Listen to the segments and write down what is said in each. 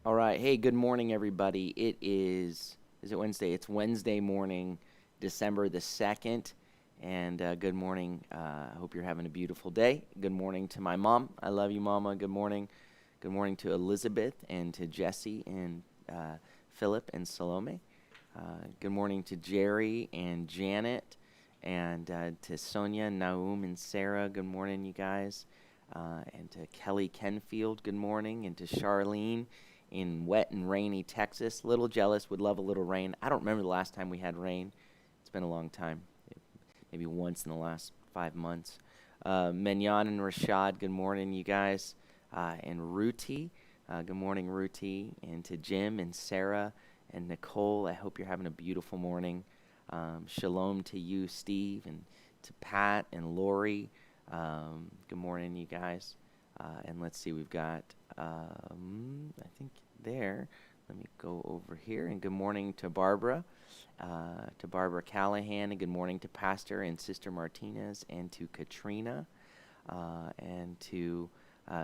All right. Hey, good morning, everybody. Is it Wednesday? It's Wednesday morning, December the 2nd. And good morning. I hope you're having a beautiful day. Good morning to my mom. I love you, Mama. Good morning. Good morning to Elizabeth and to Jesse and Philip and Salome. Good morning to Jerry and Janet and to Sonia, Naum, and Sarah. Good morning, you guys. And to Kelly Kenfield, good morning. And to Charlene in wet and rainy Texas. Little jealous, would love a little rain. I don't remember the last time we had rain. It's been a long time, maybe once in the last 5 months. Menyan and Rashad, good morning, you guys. And Ruti, good morning, Ruti. And to Jim and Sarah and Nicole, I hope you're having a beautiful morning. Shalom to you, Steve, and to Pat and Lori. Good morning, you guys. And let's see, we've got, I think there. Let me go over here. And good morning to Barbara Callahan, and good morning to Pastor and Sister Martinez, and to Katrina, and to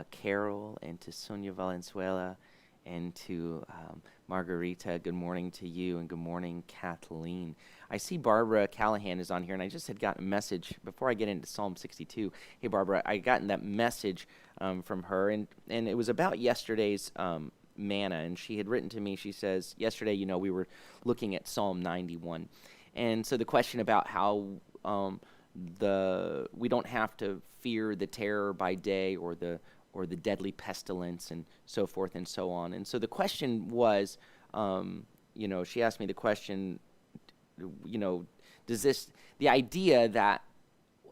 Carol, and to Sonia Valenzuela, and to Margarita. Good morning to you, and good morning, Kathleen. I see Barbara Callahan is on here, and I just had gotten a message before I get into Psalm 62. Hey, Barbara, I gotten that message from her, and it was about yesterday's manna, and she had written to me. She says, yesterday, we were looking at Psalm 91, and so the question about how we don't have to fear the terror by day or the deadly pestilence and so forth and so on. And so the question was, she asked me the question, the idea that,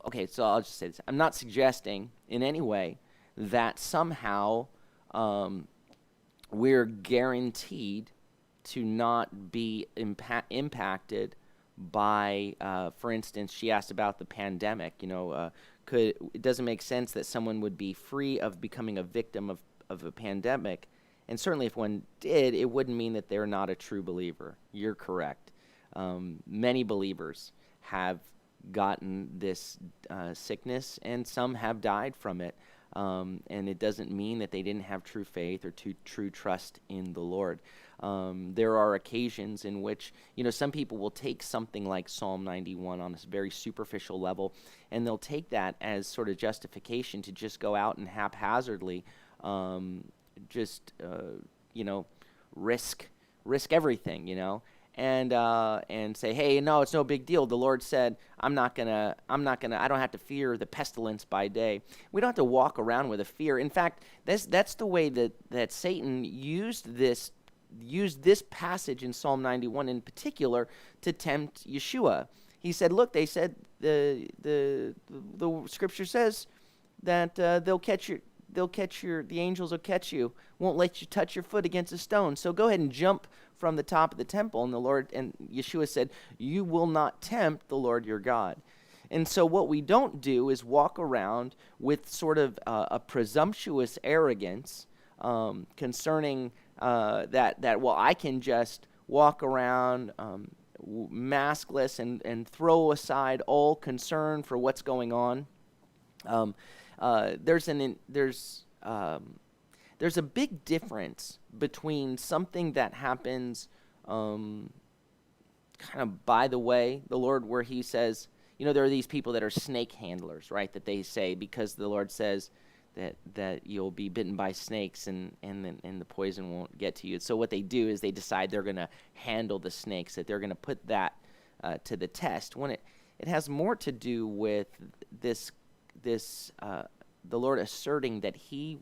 okay, so I'll just say this. I'm not suggesting in any way that somehow we're guaranteed to not be impacted by, for instance, she asked about the pandemic. It doesn't make sense that someone would be free of becoming a victim of a pandemic. And certainly if one did, it wouldn't mean that they're not a true believer. You're correct. Many believers have gotten this sickness, and some have died from it. And it doesn't mean that they didn't have true faith or true trust in the Lord. There are occasions in which, some people will take something like Psalm 91 on a very superficial level, and they'll take that as sort of justification to just go out and haphazardly risk everything, and say, hey, no, it's no big deal. The Lord said, I don't have to fear the pestilence by day. We don't have to walk around with a fear. In fact, that's the way that Satan used this passage in Psalm 91 in particular to tempt Yeshua. He said, look, they said the scripture says that the angels will catch you, won't let you touch your foot against a stone. So go ahead and jump from the top of the temple. And Yeshua said, you will not tempt the Lord your God. And so what we don't do is walk around with sort of a presumptuous arrogance concerning that I can just walk around maskless and throw aside all concern for what's going on. There's a big difference between something that happens kind of by the way, the Lord, where he says, there are these people that are snake handlers, right, that they say because the Lord says that you'll be bitten by snakes and the poison won't get to you. So what they do is they decide they're going to handle the snakes, that they're going to put that to the test. When it has more to do with this the Lord asserting that He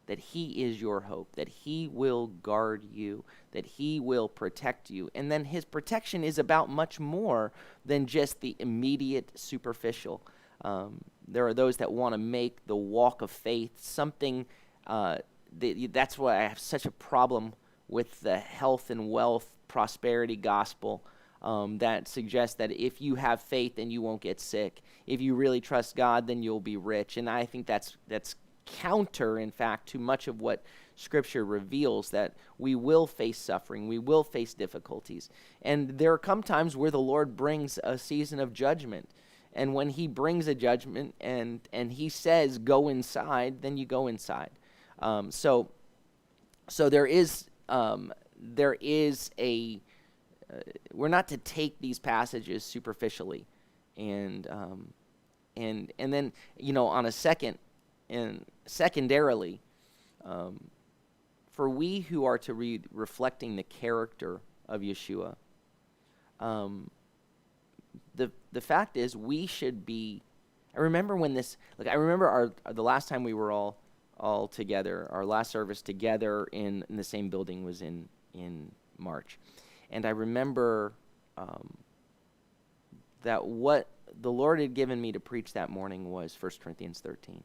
is your hope, that He will guard you, that He will protect you. And then His protection is about much more than just the immediate superficial. There are those that want to make the walk of faith something, that's why I have such a problem with the health and wealth prosperity gospel that suggests that if you have faith, then you won't get sick. If you really trust God, then you'll be rich. And I think that's counter, in fact, to much of what Scripture reveals, that we will face suffering, we will face difficulties. And there come times where the Lord brings a season of judgment. And when He brings a judgment and He says, go inside, then you go inside. So So there is a we're not to take these passages superficially, and and then on a secondarily, for we who are to read reflecting the character of Yeshua, the fact is we should be. I remember when this. Like I remember the last time we were all together. Our last service together in the same building was in March, and I remember that what the Lord had given me to preach that morning was 1 Corinthians 13.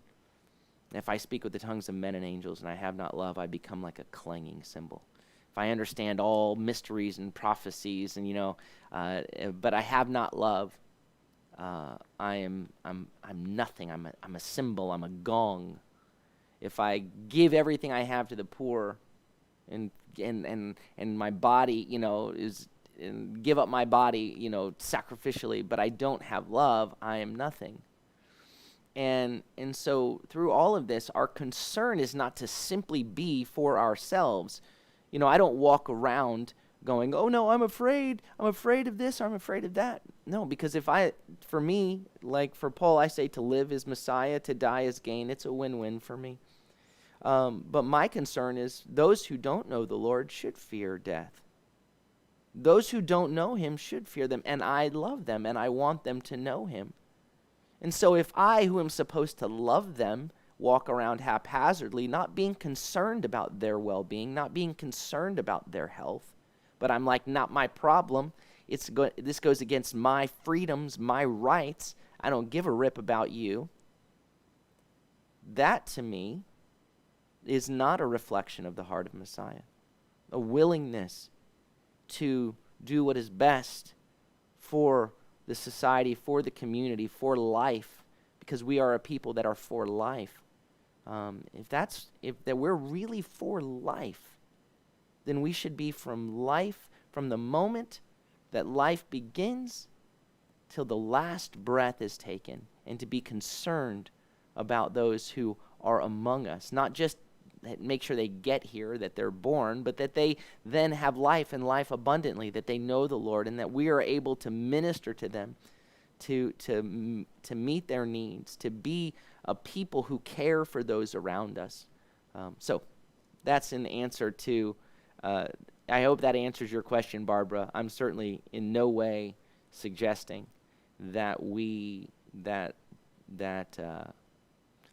If I speak with the tongues of men and angels and I have not love, I become like a clanging cymbal. If I understand all mysteries and prophecies, and but I have not love, I'm nothing. I'm a cymbal. I'm a gong. If I give everything I have to the poor, and my body, is and give up my body, sacrificially, but I don't have love, I am nothing. And so through all of this, our concern is not to simply be for ourselves. I don't walk around going, oh no, I'm afraid of this, or I'm afraid of that. No, because for me, like for Paul, I say to live is Messiah, to die is gain. It's a win-win for me. But my concern is those who don't know the Lord should fear death. Those who don't know him should fear them, and I love them, and I want them to know him. And so if I, who am supposed to love them, walk around haphazardly, not being concerned about their well-being, not being concerned about their health, but I'm like, not my problem. This goes against my freedoms, my rights. I don't give a rip about you. That, to me, is not a reflection of the heart of Messiah. A willingness to do what is best for the society, for the community, for life, because we are a people that are for life. If that we're really for life, then we should be from life, from the moment that life begins till the last breath is taken, and to be concerned about those who are among us, not just make sure they get here, that they're born, but that they then have life and life abundantly, that they know the Lord, and that we are able to minister to them, to meet their needs, to be a people who care for those around us. So that's an answer to, I hope that answers your question, Barbara. I'm certainly in no way suggesting that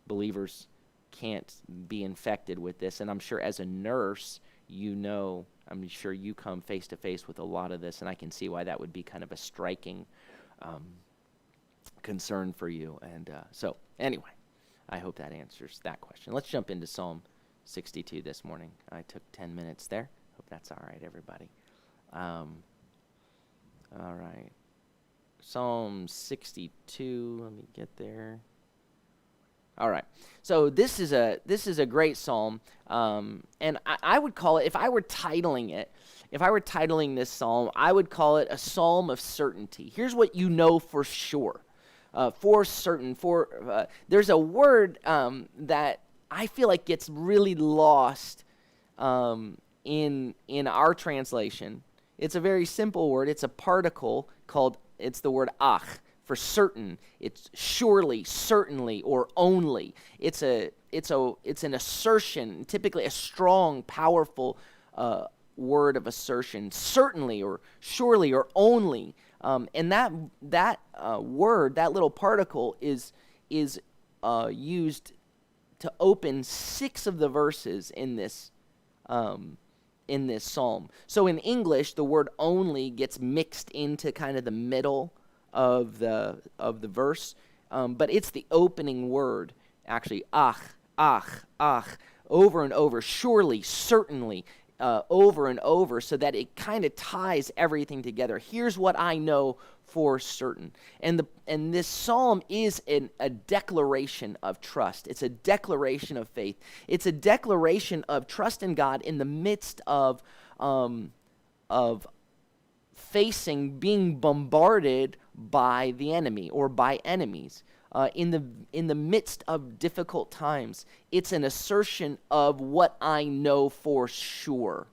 believers can't be infected with this. And I'm sure as a nurse, I'm sure you come face to face with a lot of this, and I can see why that would be kind of a striking concern for you. And so anyway, I hope that answers that question. Let's jump into Psalm 62 this morning. I took 10 minutes there. Hope that's all right, everybody. All right. Psalm 62, let me get there. All right, so this is a great psalm, and I would call it, if I were titling this psalm, I would call it a psalm of certainty. Here's what you know for sure, for certain. There's a word that I feel like gets really lost in our translation. It's a very simple word. It's a particle it's the word ach. For certain, it's surely, certainly, or only. It's an assertion, typically a strong, powerful word of assertion. Certainly, or surely, or only. And that word, that little particle, is used to open 6 of the verses in this psalm. So in English, the word only gets mixed into kind of the middle of the verse, but it's the opening word, actually, ach, over and over, surely, certainly, over and over, so that it kind of ties everything together. Here's what I know for certain. And this psalm is a declaration of trust. It's a declaration of faith. It's a declaration of trust in God in the midst of being bombarded by the enemy or by enemies. in the midst of difficult times. It's an assertion of what I know for sure,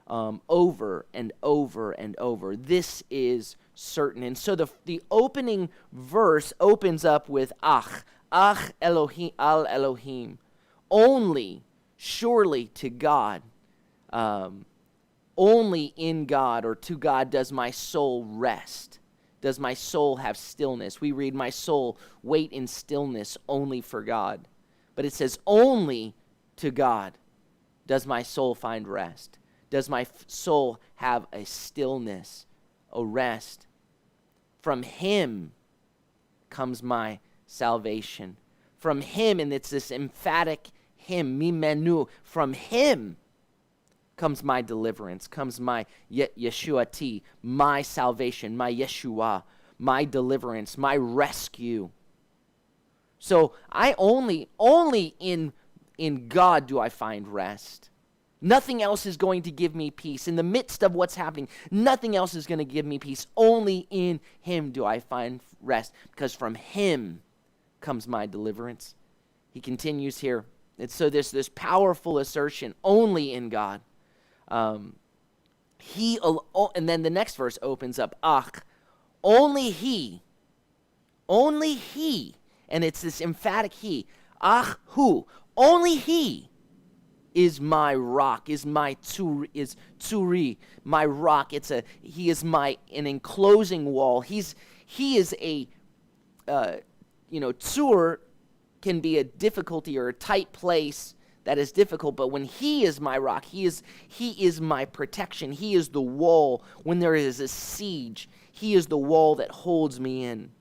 over and over and over. This is certain. And so the opening verse opens up with ach Elohim al Elohim, only, surely to God, only in God or to God does my soul rest. Does my soul have stillness? We read, my soul wait in stillness only for God. But it says, only to God does my soul find rest. Does my soul have a stillness, a rest? From him comes my salvation. From him, and it's this emphatic him, mimenu, from him comes my deliverance, comes my Yeshuati, my salvation, my Yeshua, my deliverance, my rescue. So I only in God do I find rest. Nothing else is going to give me peace. In the midst of what's happening, nothing else is going to give me peace. Only in him do I find rest, because from him comes my deliverance. He continues here. It's so this powerful assertion, only in God. And then the next verse opens up, ach, only he, and it's this emphatic he, ach hu, only he is my rock, is tsuri, my rock. He is an enclosing wall. He is a, tsur can be a difficulty or a tight place that is difficult, but when he is my rock, he is my protection. He is the wall. When there is a siege, he is the wall that holds me in.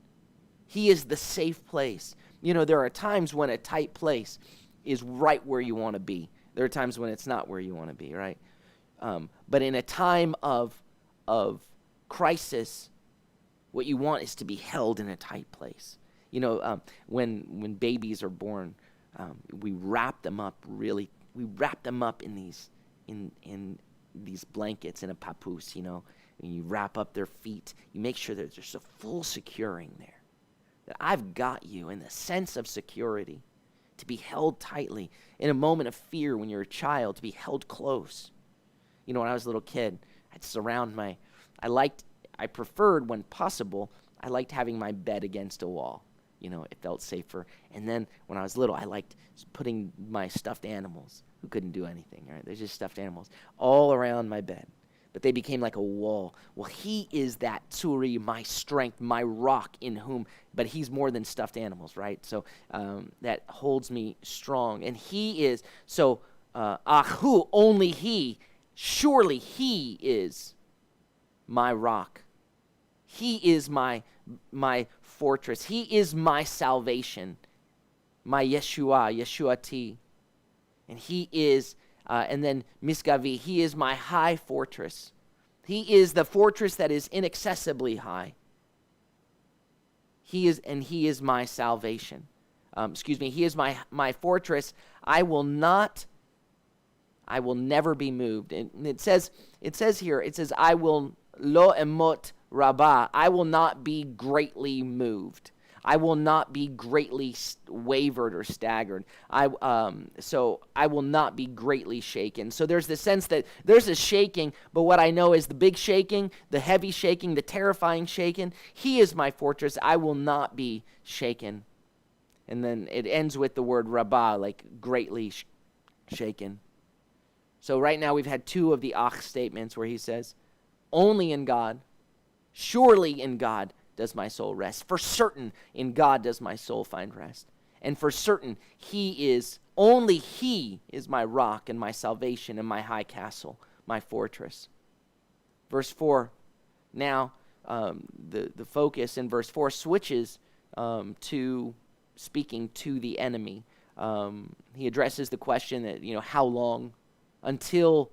He is the safe place. There are times when a tight place is right where you want to be. There are times when it's not where you want to be, right? But in a time of crisis, what you want is to be held in a tight place. When babies are born, we wrap them up in these blankets in a papoose, and you wrap up their feet. You make sure that there's a full securing there, that I've got you in the sense of security, to be held tightly. In a moment of fear when you're a child, to be held close. When I was a little kid, I preferred, when possible, I liked having my bed against a wall. It felt safer. And then when I was little, I liked putting my stuffed animals, who couldn't do anything, right? They're just stuffed animals, all around my bed. But they became like a wall. Well, he is that tsuri, my strength, my rock in whom, but he's more than stuffed animals, right? So that holds me strong. And he is, so ahu, only he, surely he is my rock. He is my fortress. He is my salvation, my Yeshuati. And he is, and then Misgavi, he is my high fortress. He is the fortress that is inaccessibly high. He is my salvation. He is my fortress. I will never be moved. And it says here, I will lo emot Rabbah, I will not be greatly moved. I will not be greatly wavered or staggered. So I will not be greatly shaken. So there's the sense that there's a shaking, but what I know is the big shaking, the heavy shaking, the terrifying shaking. He is my fortress. I will not be shaken. And then it ends with the word Rabbah, like greatly shaken. So right now we've had two of the ach statements where he says, only in God, surely in God does my soul rest. For certain, in God does my soul find rest. And for certain, only he is my rock and my salvation and my high castle, my fortress. Verse 4, now the focus in verse 4 switches to speaking to the enemy. He addresses the question that, how long? Until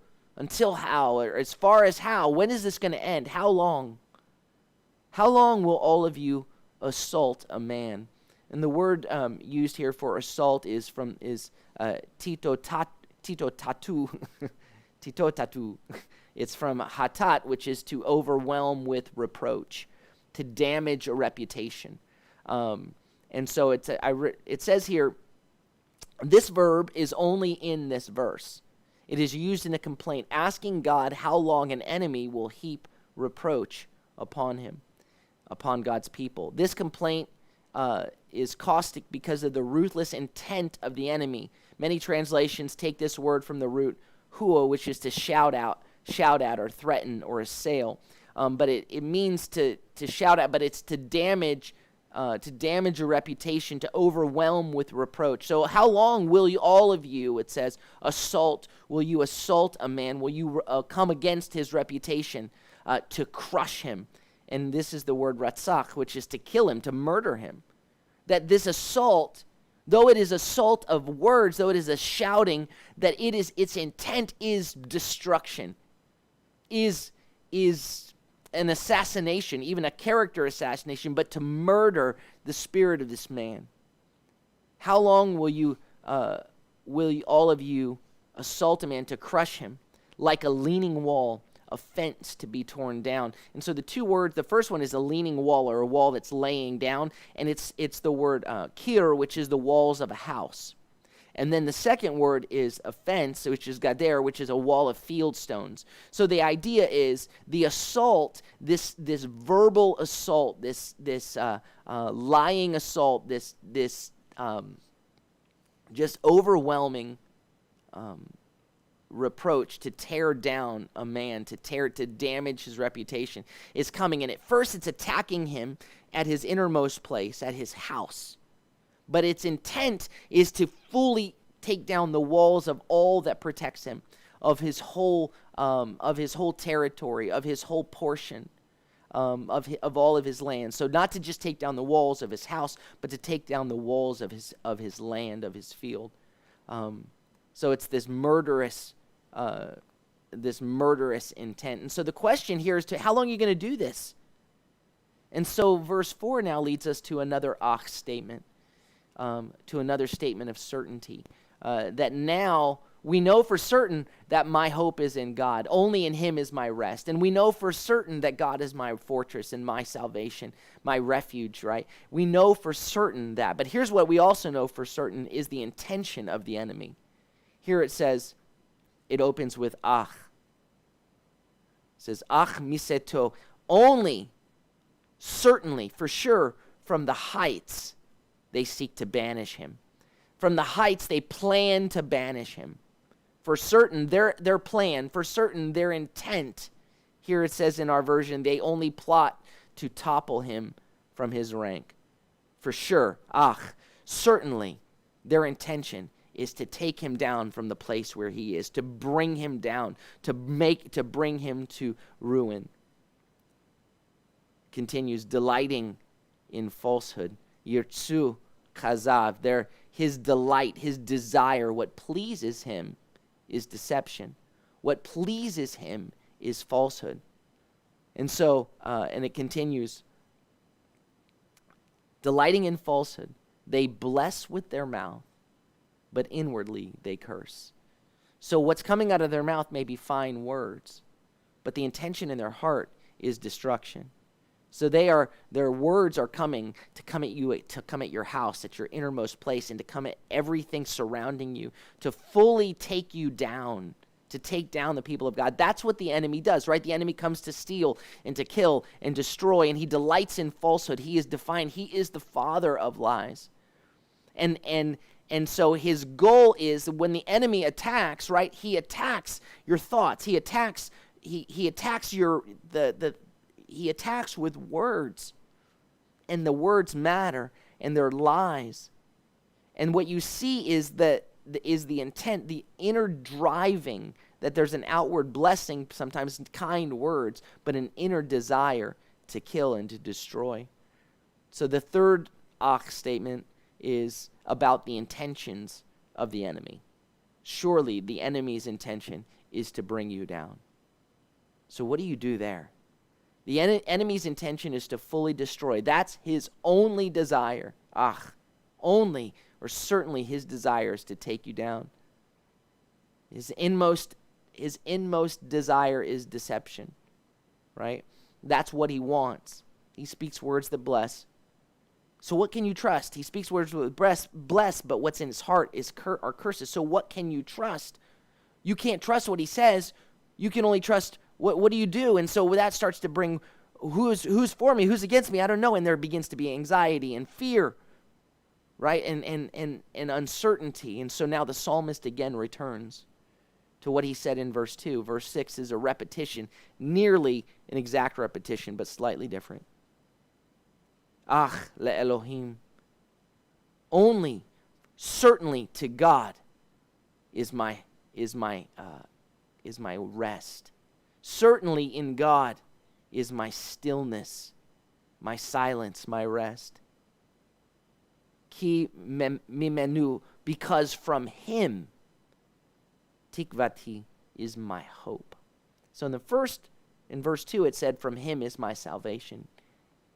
how? Or as far as how? When is this going to end? How long? How long will all of you assault a man? And the word used here for assault is tito tatu. Tito tatu. It's from hatat, which is to overwhelm with reproach, to damage a reputation. And so it says here, this verb is only in this verse. It is used in a complaint, asking God how long an enemy will heap reproach upon him, upon God's people. This complaint is caustic because of the ruthless intent of the enemy. Many translations take this word from the root huo, which is to shout at, or threaten, or assail. But it means to shout at, but it's to damage your reputation, to overwhelm with reproach. So how long will you, all of you, it says, will you assault a man? Will you come against his reputation to crush him? And this is the word ratzach, which is to kill him, to murder him. That this assault, though it is assault of words, though it is a shouting, that its intent is destruction, is an assassination, even a character assassination, but to murder the spirit of this man. How long will all of you assault a man to crush him, like a leaning wall, a fence to be torn down? And so the two words, the first one is a leaning wall, or a wall that's laying down, and it's the word kir, which is the walls of a house. And then the second word is a fence, which is gader, which is a wall of field stones. So the idea is the assault, this verbal assault, this lying assault, this just overwhelming reproach to tear down a man, to damage his reputation is coming. And at first it's attacking him at his innermost place, at his house. But its intent is to fully take down the walls of all that protects him, of his whole territory, of his whole portion, of all of his land. So not to just take down the walls of his house, but to take down the walls of his land, of his field. So it's this murderous intent. And so the question here is, how long are you going to do this? And so verse 4 now leads us to another ach statement. To another statement of certainty, that now we know for certain that my hope is in God. Only in him is my rest. And we know for certain that God is my fortress and my salvation, my refuge, right? We know for certain that. But here's what we also know for certain is the intention of the enemy. Here it says, it opens with ach. It says, ach miseto, only, certainly, for sure, from the heights they seek to banish him. From the heights, they plan to banish him. For certain, their plan, for certain, their intent, here it says in our version, they only plot to topple him from his rank. For sure, certainly, their intention is to take him down from the place where he is, to bring him down, to bring him to ruin. Continues, delighting in falsehood. Yirtzu chazav, his delight, his desire, what pleases him is deception. What pleases him is falsehood. And so, and it continues, delighting in falsehood, they bless with their mouth, but inwardly they curse. So what's coming out of their mouth may be fine words, but the intention in their heart is destruction. So their words are coming to come at you, to come at your house, at your innermost place, and to come at everything surrounding you, to fully take you down, to take down the people of God. That's what the enemy does, right? The enemy comes to steal and to kill and destroy, and he delights in falsehood. He is defined. He is the father of lies. And so his goal is when the enemy attacks, right? He attacks your thoughts. He attacks He attacks with words, and the words matter, and they're lies. And what you see is the intent, the inner driving, that there's an outward blessing, sometimes kind words, but an inner desire to kill and to destroy. So the third ach statement is about the intentions of the enemy. Surely the enemy's intention is to bring you down. So what do you do there? The enemy's intention is to fully destroy. That's his only desire. Only, or certainly his desire is to take you down. His inmost desire is deception, right? That's what he wants. He speaks words that bless, So what can you trust? He speaks words with blessed, but what's in his heart are curses. So what can you trust? You can't trust what he says. You can only trust what do you do? And so that starts to bring who's for me, who's against me, I don't know. And there begins to be anxiety and fear, right? And uncertainty. And so now the psalmist again returns to what he said in verse 2. Verse 6 is a repetition, nearly an exact repetition, but slightly different. Ach le Elohim. Only, certainly to God is my rest. Certainly in God is my stillness, my silence, my rest. Ki mimenu, because from him, tikvati is my hope. So in verse 2, it said, from him is my salvation.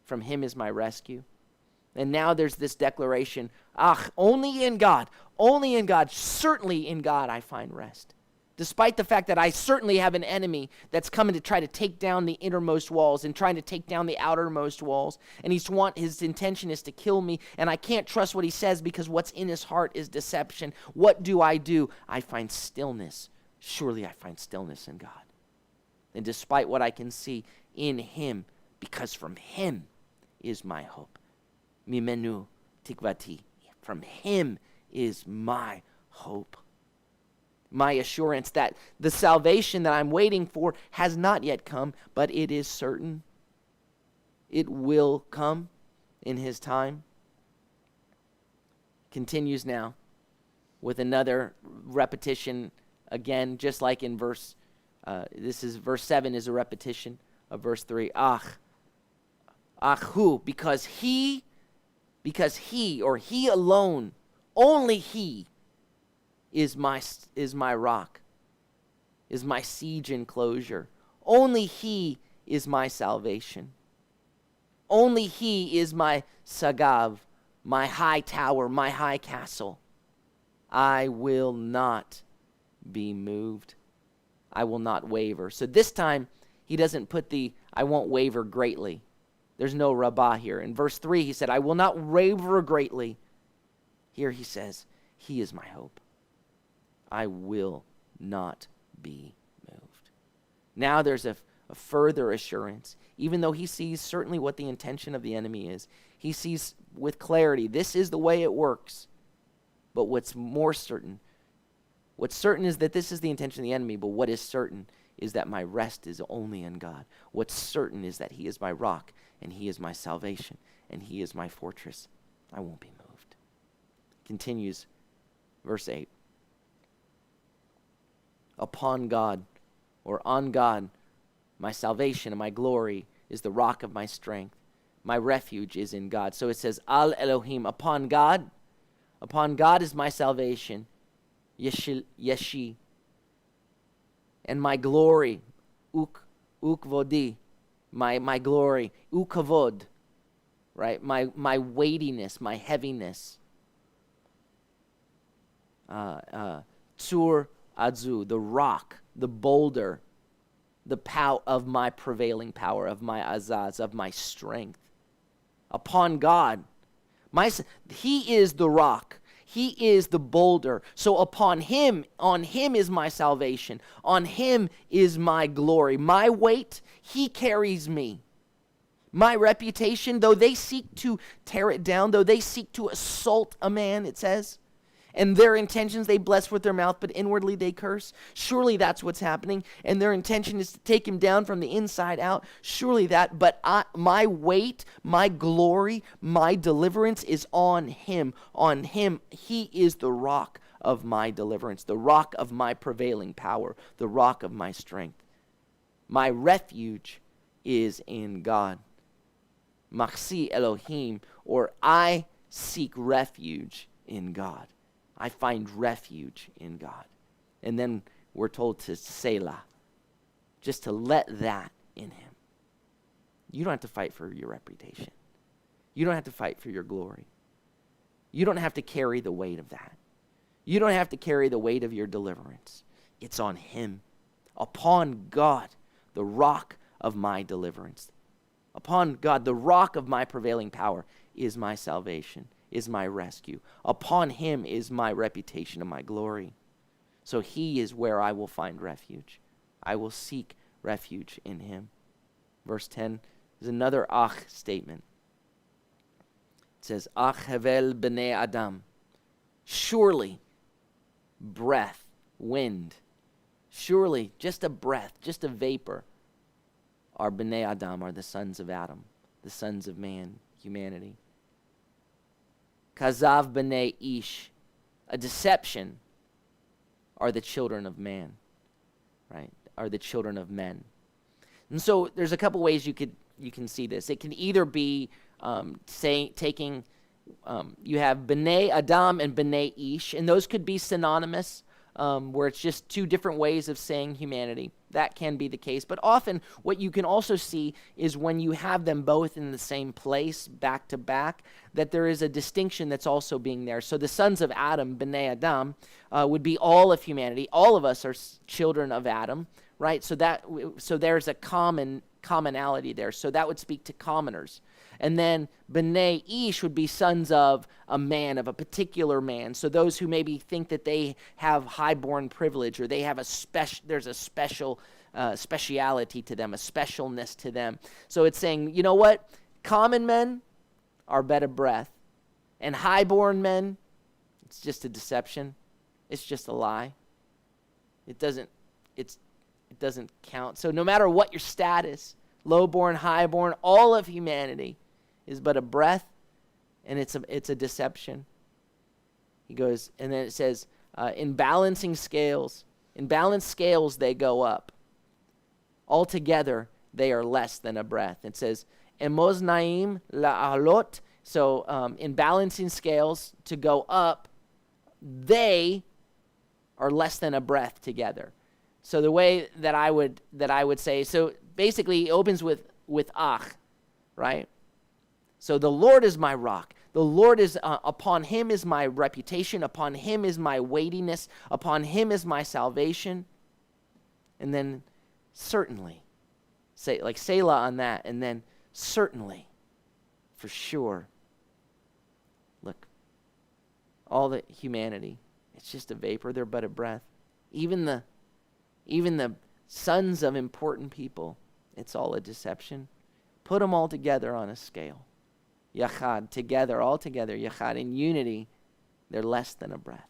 From him is my rescue. And now there's this declaration, only in God, certainly in God I find rest. Despite the fact that I certainly have an enemy that's coming to try to take down the innermost walls and trying to take down the outermost walls. And his intention is to kill me. And I can't trust what he says because what's in his heart is deception. What do? I find stillness. Surely I find stillness in God. And despite what I can see in him, because from him is my hope. Mimenu tikvati. From him is my hope. My assurance that the salvation that I'm waiting for has not yet come, but it is certain. It will come in his time. Continues now with another repetition again, just like in verse 7 is a repetition of verse 3. Who? Because he or he alone, only he is my rock, is my siege enclosure. Only he is my salvation. Only he is my sagav, my high tower, my high castle. I will not be moved. I will not waver. So this time, he doesn't put I won't waver greatly. There's no rabbah here. In verse 3, he said, I will not waver greatly. Here he says, he is my hope. I will not be moved. Now there's a further assurance. Even though he sees certainly what the intention of the enemy is, he sees with clarity, this is the way it works. But what's certain is that this is the intention of the enemy, but what is certain is that my rest is only in God. What's certain is that he is my rock, and he is my salvation, and he is my fortress. I won't be moved. Continues, verse 8. Upon God, or on God, my salvation and my glory is the rock of my strength. My refuge is in God. So it says, Al Elohim, upon God is my salvation, Yeshi, and my glory, ukvodi, my glory, ukavod, right? My weightiness, my heaviness. Tsur Adzu, the rock, the boulder, the power of my prevailing power, of my azaz, of my strength. Upon God, he is the rock. He is the boulder. So upon him, on him is my salvation. On him is my glory. My weight, he carries me. My reputation, though they seek to tear it down, though they seek to assault a man, it says, and their intentions they bless with their mouth, but inwardly they curse. Surely that's what's happening. And their intention is to take him down from the inside out. Surely that. But my weight, my glory, my deliverance is on him. On him, he is the rock of my deliverance, the rock of my prevailing power, the rock of my strength. My refuge is in God. Machsi Elohim, or I seek refuge in God. I find refuge in God. And then we're told to Selah, just to let that in him. You don't have to fight for your reputation. You don't have to fight for your glory. You don't have to carry the weight of that. You don't have to carry the weight of your deliverance. It's on him. Upon God, the rock of my deliverance. Upon God, the rock of my prevailing power. is my salvation, is my rescue. Upon him is my reputation and my glory. So he is where I will find refuge. I will seek refuge in him. Verse 10 is another ach statement. It says, ach hevel b'nei Adam. Surely, breath, wind, surely, just a breath, just a vapor, are b'nei Adam, are the sons of Adam, the sons of man, humanity. Kazav b'nei ish, a deception, are the children of man, right? Are the children of men. And so there's a couple ways you can see this. It can either be taking you have B'nai Adam and B'nai Ish, and those could be synonymous, where it's just two different ways of saying humanity. That can be the case. But often what you can also see is when you have them both in the same place, back to back, that there is a distinction that's also being there. So the sons of Adam, B'nai Adam, would be all of humanity. All of us are children of Adam, right? So there's a commonality there. So that would speak to commoners. And then B'nai Ish would be sons of a man, of a particular man. So those who maybe think that they have highborn privilege, or they have there's a special speciality to them, a specialness to them. So it's saying, you know what? Common men are better breath. And highborn men, it's just a deception. It's just a lie. It doesn't count. So no matter what your status, lowborn, highborn, all of humanity is but a breath, and it's a deception. He goes, and then it says, in balanced scales they go up. Altogether, they are less than a breath. It says, emoznaim la'alot. So in balancing scales, to go up, they are less than a breath together. So the way that I would say, so basically it opens with ach, right? So the Lord is my rock. The Lord is, upon him is my reputation. Upon him is my weightiness. Upon him is my salvation. And then certainly, say like Selah on that. And then certainly, for sure. Look, all the humanity, it's just a vapor. They're but a breath. Even the sons of important people, it's all a deception. Put them all together on a scale. Yachad, together, all together, yachad, in unity, they're less than a breath.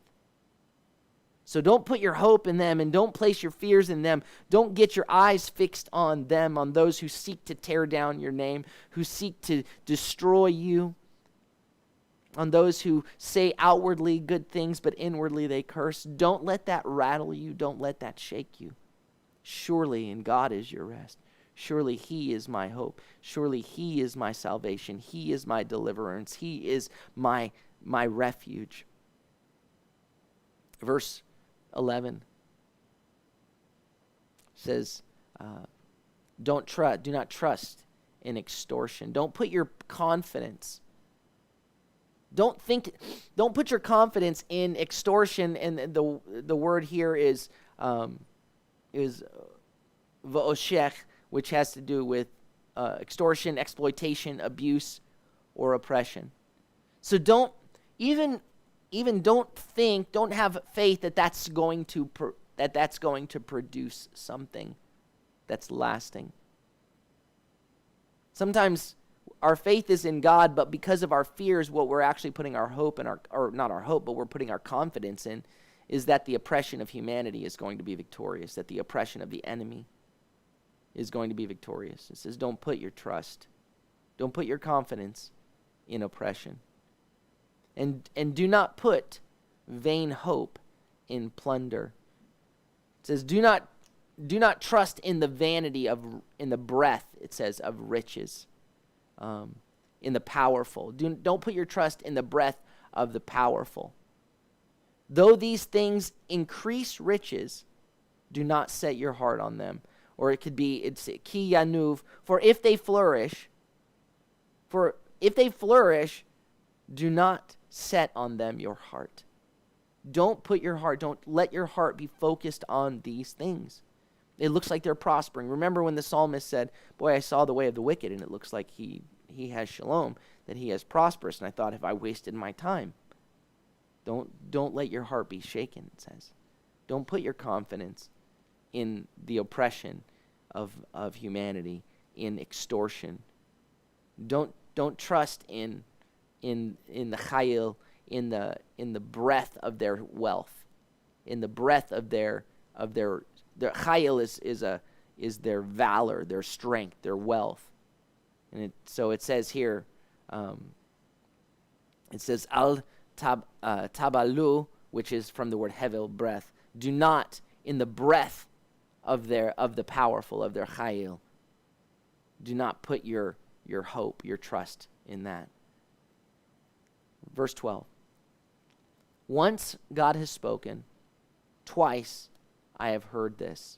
So don't put your hope in them, and don't place your fears in them. Don't get your eyes fixed on them, on those who seek to tear down your name, who seek to destroy you, on those who say outwardly good things, but inwardly they curse. Don't let that rattle you. Don't let that shake you. Surely in God is your rest. Surely he is my hope. Surely he is my salvation. He is my deliverance. He is my refuge. Verse 11 says, do not trust in extortion. Don't put your confidence. Don't put your confidence in extortion. And the word here is va'oshech, which has to do with extortion, exploitation, abuse, or oppression. So don't have faith that that's going to produce something that's lasting. Sometimes our faith is in God, but because of our fears, what we're actually putting our hope in, or not our hope, but we're putting our confidence in, is that the oppression of humanity is going to be victorious, that the oppression of the enemy is going to be victorious. It says, don't put your trust, don't put your confidence in oppression. And do not put vain hope in plunder. It says, do not trust in the vanity in the breath, it says, of riches, in the powerful. Don't put your trust in the breath of the powerful. Though these things increase riches, do not set your heart on them. Or it could be, it's ki yanuv, for if they flourish, do not set on them your heart. Don't let your heart be focused on these things. It looks like they're prospering. Remember when the psalmist said, boy, I saw the way of the wicked, and it looks like he he has shalom, that he has prosperous. And I thought, have I wasted my time? Don't let your heart be shaken, it says. Don't put your confidence in the oppression of humanity, in extortion. Don't trust in the chayil, in the breadth of their wealth, in the breadth of their chayil is their valor, their strength, their wealth. And so it says here, it says al tabalu, which is from the word hevel, breath. Do not in the breath of the powerful, of their chayil. Do not put your hope, your trust in that. Verse 12. Once God has spoken, twice I have heard this.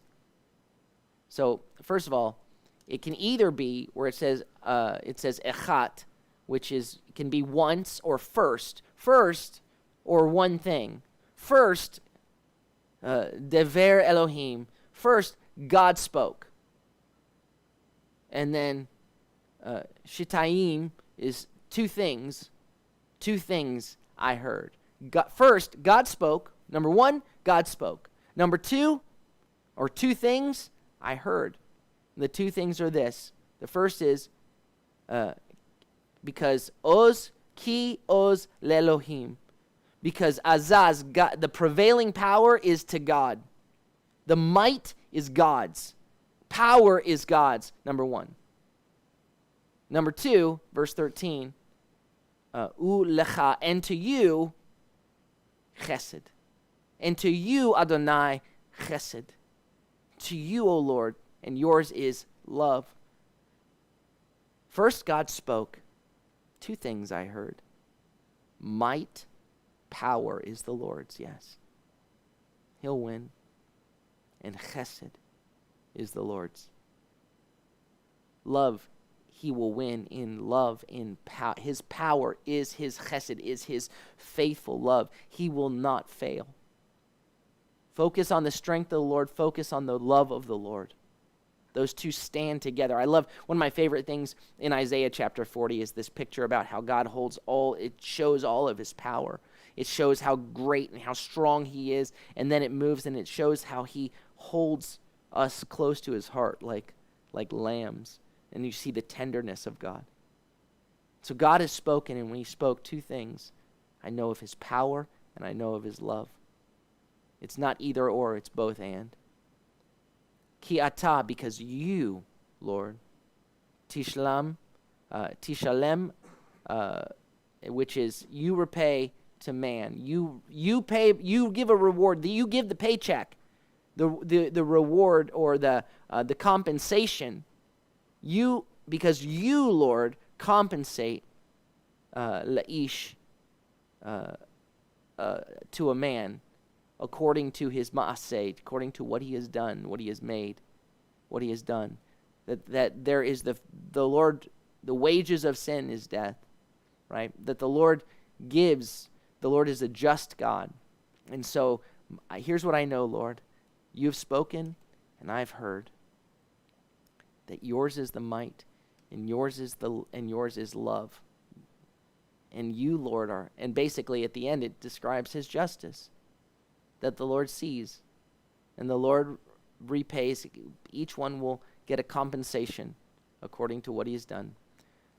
So, first of all, it can either be where it says echat, which can be once or first or one thing. First, dever Elohim. First, God spoke. And then shitayim is two things I heard. First, God spoke. Number one, God spoke. Number two, or two things I heard. The two things are this. The first is because ki oz lelohim. Because azaz, God, the prevailing power is to God. The might is God's. Power is God's, number one. Number two, verse 13, u lecha, and to you, chesed. And to you, Adonai, chesed. To you, O Lord, and yours is love. First, God spoke. Two things I heard. Might, power is the Lord's, yes. He'll win. And chesed is the Lord's. Love, he will win in love, in power. His power is his chesed, is his faithful love. He will not fail. Focus on the strength of the Lord. Focus on the love of the Lord. Those two stand together. I love, one of my favorite things in Isaiah chapter 40 is this picture about how God it shows all of his power. It shows how great and how strong he is, and then it moves and it shows how he holds us close to his heart like lambs, and you see the tenderness of God. So God has spoken, and when he spoke, two things. I know of his power, and I know of his love. It's not either or, it's both and. Ki ata, because you, Lord, tishalem, which is you repay to man. You pay. You give a reward. You give the paycheck, the reward or the compensation. Because you, Lord, compensate laish to a man according to his ma'aseh, according to what he has done, what he has made, what he has done. That there is the Lord, the wages of sin is death, right? That the Lord gives. The Lord is a just God. And so here's what I know, Lord. You've spoken, and I've heard. That yours is the might, and yours is love. And you, Lord, are, and basically at the end it describes his justice. That the Lord sees, and the Lord repays. Each one will get a compensation according to what he has done.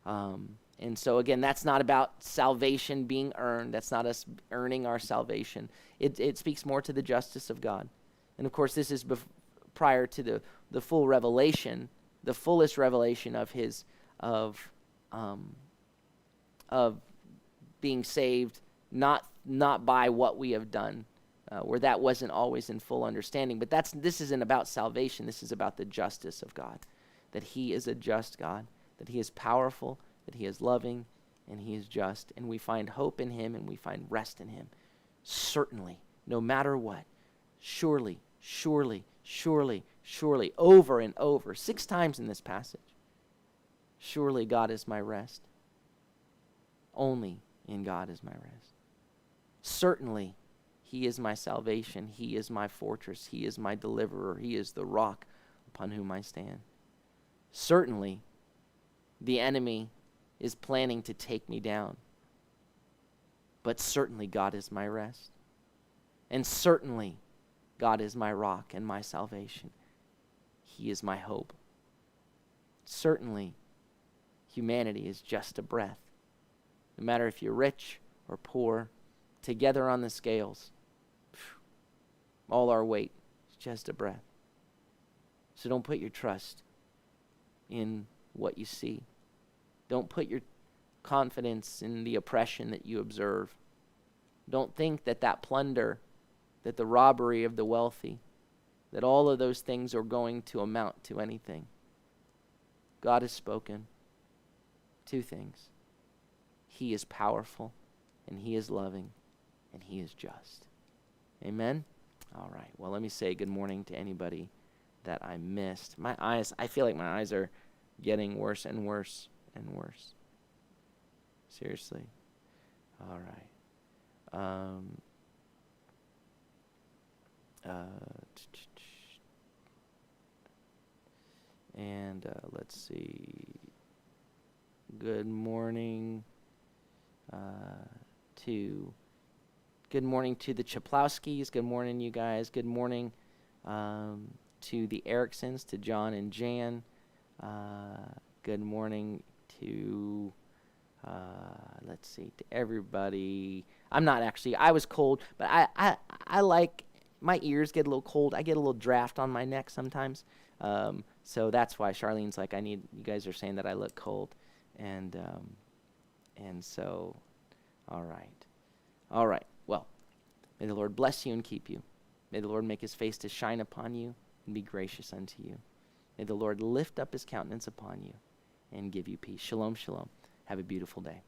And so again, that's not about salvation being earned. That's not us earning our salvation. It speaks more to the justice of God. And of course, this is prior to the full revelation, the fullest revelation of his of being saved, not by what we have done. Where that wasn't always in full understanding. But this isn't about salvation. This is about the justice of God. That he is a just God. That he is powerful. That he is loving. And he is just. And we find hope in him and we find rest in him. Certainly, no matter what. Surely, surely, surely, surely. Over and over. 6 times in this passage. Surely God is my rest. Only in God is my rest. Certainly, he is my salvation. He is my fortress. He is my deliverer. He is the rock upon whom I stand. Certainly, the enemy is planning to take me down. But certainly God is my rest. And certainly God is my rock and my salvation. He is my hope. Certainly humanity is just a breath. No matter if you're rich or poor, together on the scales, all our weight is just a breath. So don't put your trust in what you see. Don't put your confidence in the oppression that you observe. Don't think that that plunder, that the robbery of the wealthy, that all of those things are going to amount to anything. God has spoken. Two things. He is powerful, and He is loving, and He is just. Amen? All right. Well, let me say good morning to anybody that I missed. I feel like my eyes are getting worse and worse and worse. Seriously. All right. Let's see. Good morning to the Chaplowskis. Good morning, you guys. Good morning to the Ericksons, to John and Jan. Good morning to to everybody. I was cold, but I like, my ears get a little cold. I get a little draft on my neck sometimes. So that's why Charlene's like, you guys are saying that I look cold. And so, all right. Well, may the Lord bless you and keep you. May the Lord make His face to shine upon you and be gracious unto you. May the Lord lift up His countenance upon you and give you peace. Shalom, shalom. Have a beautiful day.